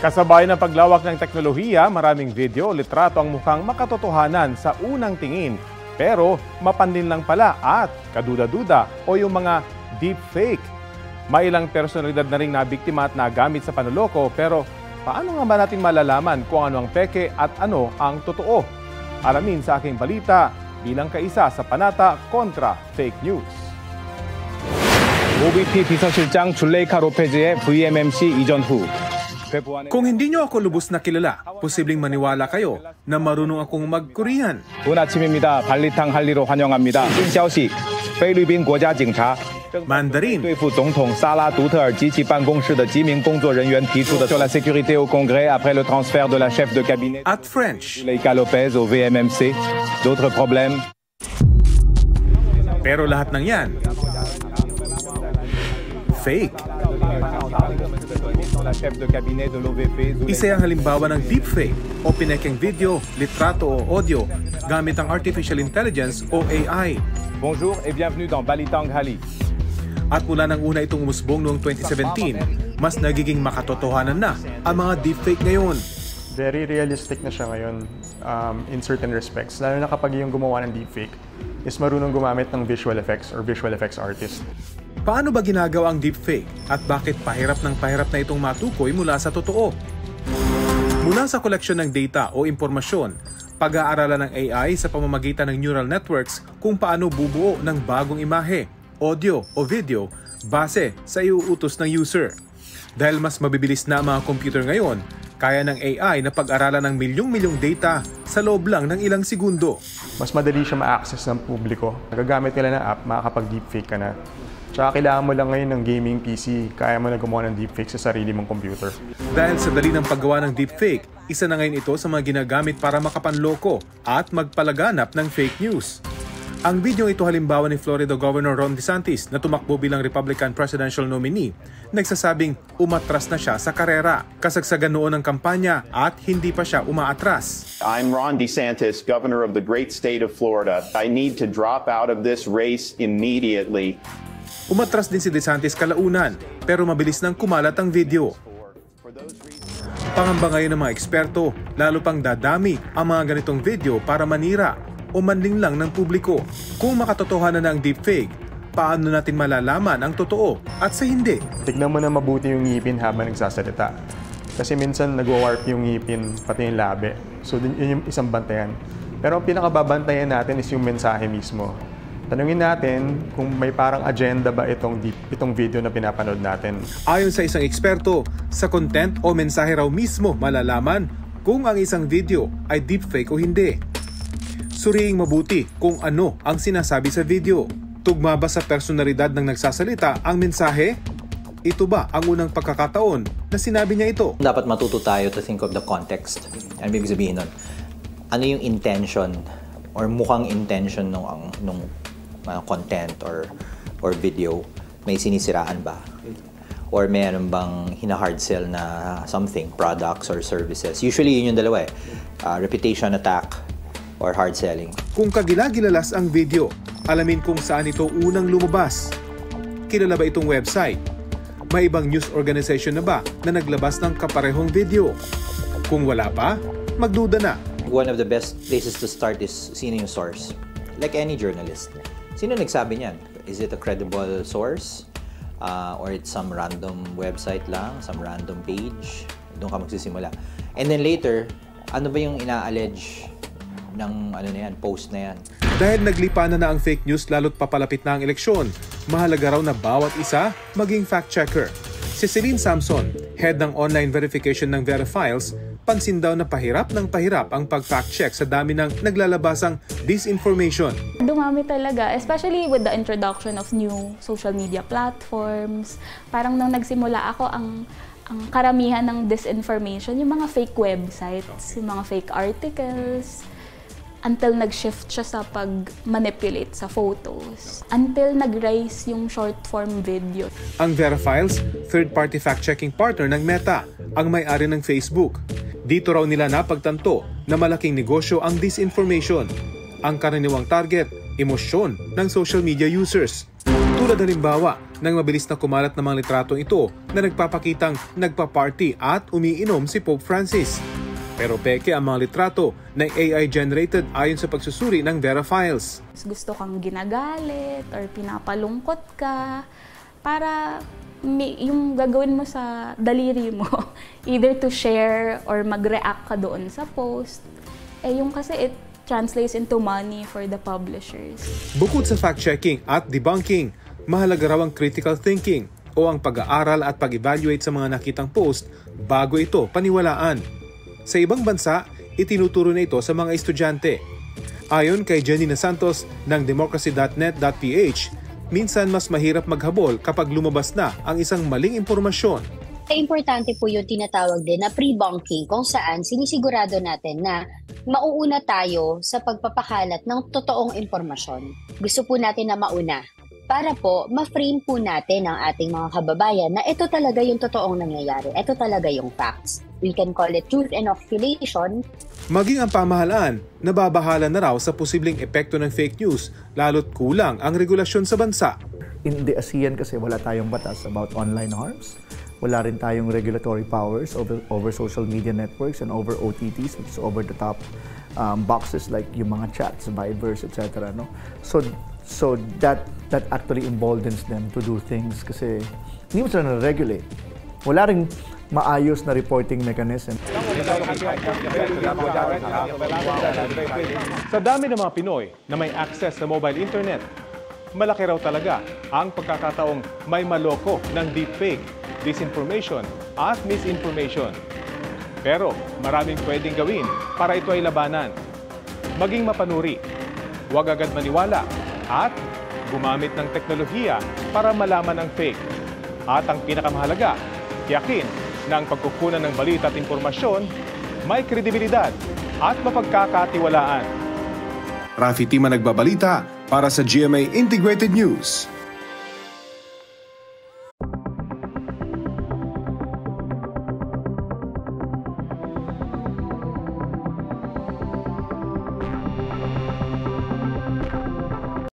Kasabay ng paglawak ng teknolohiya, maraming video, litrato ang mukhang makatotohanan sa unang tingin. Pero mapanlin lang pala at kaduda-duda o yung mga deepfake. May ilang personalidad na rin nabiktima at nagamit sa panloloko, pero paano nga ba natin malalaman kung ano ang peke at ano ang totoo? Alamin sa aking balita bilang kaisa sa Panata kontra Fake News. OVP 비서실장 줄레이카 로페즈의 VMMC 이전 후 Kung hindi nyo ako lubos na kilala, posibleng maniwala kayo na marunong akong mag-Korean. 좋은 아침입니다. 발리탕 할리로 환영합니다. 新消息，菲律宾国家警察 Mandarin, 对付总统萨拉杜特尔及其办公室的几名工作人员提出的sur la sécurité au Congrès après le transfert de la chef de cabinet at French. Leica Lopez au VMMC. D'autres problèmes? Pero lahat ng yan, fake. Isa ang halimbawa ng deepfake o pinekeng video, litrato o audio gamit ang artificial intelligence o AI. Bonjour et bienvenue dans Balitang Hali. At mula nang una itong umusbong noong 2017, mas nagiging makatotohanan na ang mga deepfake ngayon. Very realistic na siya ngayon in certain respects, lalo na kapag yung gumawa ng deepfake is marunong gumamit ng visual effects or visual effects artist. Paano ba ginagawa ang deepfake at bakit pahirap na itong matukoy mula sa totoo? Mula sa koleksyon ng data o impormasyon, pag-aaralan ng AI sa pamamagitan ng neural networks kung paano bubuo ng bagong imahe, audio o video base sa iuutos ng user. Dahil mas mabibilis na ang mga computer ngayon, kaya ng AI na pag-aralan ng milyong-milyong data sa loob lang ng ilang segundo. Mas madali siya ma-access ng publiko. Nagagamit nila ng app, makakapag-deepfake ka na. Tsaka kailangan mo lang ngayon ng gaming PC, kaya mo na gumawa ng deepfake sa sarili mong computer. Dahil sa dali ng paggawa ng deepfake, isa na ngayon ito sa mga ginagamit para makapanloko at magpalaganap ng fake news. Ang video ito halimbawa ni Florida Governor Ron DeSantis na tumakbo bilang Republican presidential nominee, nagsasabing umatras na siya sa karera. Kasagsagan noon ng kampanya at hindi pa siya umaatras. I'm Ron DeSantis, governor of the great state of Florida. I need to drop out of this race immediately. Umatras din si DeSantis kalaunan, pero mabilis nang kumalat ang video. Pangamba ngayon ng mga eksperto, lalo pang dadami ang mga ganitong video para manira o manling lang ng publiko. Kung makatotohanan na ang deepfake, paano natin malalaman ang totoo at sa hindi? Tignan mo na mabuti yung ngipin habang nagsasalita. Kasi minsan nag-warp yung ngipin, pati yung labi. So yun yung isang bantayan. Pero ang pinakababantayan natin is yung mensahe mismo. Tanungin natin kung may parang agenda ba itong video na pinapanood natin. Ayon sa isang eksperto, sa content o mensahe raw mismo malalaman kung ang isang video ay deepfake o hindi. Suriing mabuti kung ano ang sinasabi sa video. Tugma ba sa personalidad ng nagsasalita ang mensahe? Ito ba ang unang pagkakataon na sinabi niya ito? Dapat matuto tayo to think of the context. Ano ibig sabihin nun? Ano yung intention or mukhang intention nung content or video? May sinisiraan ba? Or mayroon bang hina-hard sell na something, products or services? Usually yun yung dalawa reputation attack or hard selling. Kung kagilagilalas ang video, alamin kung saan ito unang lumabas. Kilala ba itong website? May ibang news organization na ba na naglabas ng kaparehong video? Kung wala pa, magduda na. One of the best places to start is sino yung source. Like any journalist. Sino nagsabi niyan? Is it a credible source? Or it's some random website lang? Some random page? Doon ka magsisimula. And then later, ano ba yung ina-allege ng post na yan? Dahil naglipa na ang fake news lalo't papalapit na ang eleksyon, mahalaga raw na bawat isa maging fact-checker. Si Celine Samson, head ng online verification ng Verifiles, pansin daw na pahirap ang pag-fact-check sa dami ng naglalabasang disinformation. Dumami talaga, especially with the introduction of new social media platforms. Parang nung nagsimula ako, ang karamihan ng disinformation, yung mga fake websites, yung mga fake articles, until nag-shift siya sa pag-manipulate sa photos, until nag-rise yung short-form video. Ang Verifiles, third-party fact-checking partner ng Meta, ang may-ari ng Facebook. Dito raw nila napagtanto na malaking negosyo ang disinformation. Ang karaniwang target, emosyon ng social media users. Tulad halimbawa ng mabilis na kumalat na mga litratong ito na nagpapakitang nagpa-party at umiinom si Pope Francis. Pero peke ang mga litrato na AI-generated ayon sa pagsusuri ng Verifiles. Gusto kang ginagalit or pinapalungkot ka para yung gagawin mo sa daliri mo, either to share or mag-react ka doon sa post. Yung kasi it translates into money for the publishers. Bukod sa fact-checking at debunking, mahalaga raw ang critical thinking o ang pag-aaral at pag-evaluate sa mga nakitang post bago ito paniwalaan. Sa ibang bansa, itinuturo na ito sa mga estudyante. Ayon kay Jenny Santos ng democracy.net.ph, minsan mas mahirap maghabol kapag lumabas na ang isang maling impormasyon. Importante po yung tinatawag din na pre-bunking kung saan sinisigurado natin na mauuna tayo sa pagpapakalat ng totoong impormasyon. Gusto po natin na mauna para po ma-frame po natin ang ating mga kababayan na ito talaga yung totoong nangyayari. Ito talaga yung facts. We can call it truth inoculation. Maging ang pamahalaan, nababahala na raw sa posibleng epekto ng fake news lalo't kulang ang regulasyon sa bansa. In the ASEAN kasi wala tayong batas about online harms. Wala rin tayong regulatory powers over social media networks and over OTTs, which is over-the-top boxes like yung mga chats, Vibers, etc. No? So that actually emboldens them to do things kasi hindi mo sila na-regulate. Wala rin maayos na reporting mechanism. Sa dami ng mga Pinoy na may access sa mobile internet, malaki raw talaga ang pagkakataong may maloko ng deepfake, disinformation at misinformation. Pero maraming pwedeng gawin para ito ay labanan. Maging mapanuri, huwag agad maniwala at gumamit ng teknolohiya para malaman ang fake. At ang pinakamahalaga, tiyakin na ang pagkukunan ng balita at impormasyon may kredibilidad at mapagkakatiwalaan. Rafi Tima nagbabalita para sa GMA Integrated News.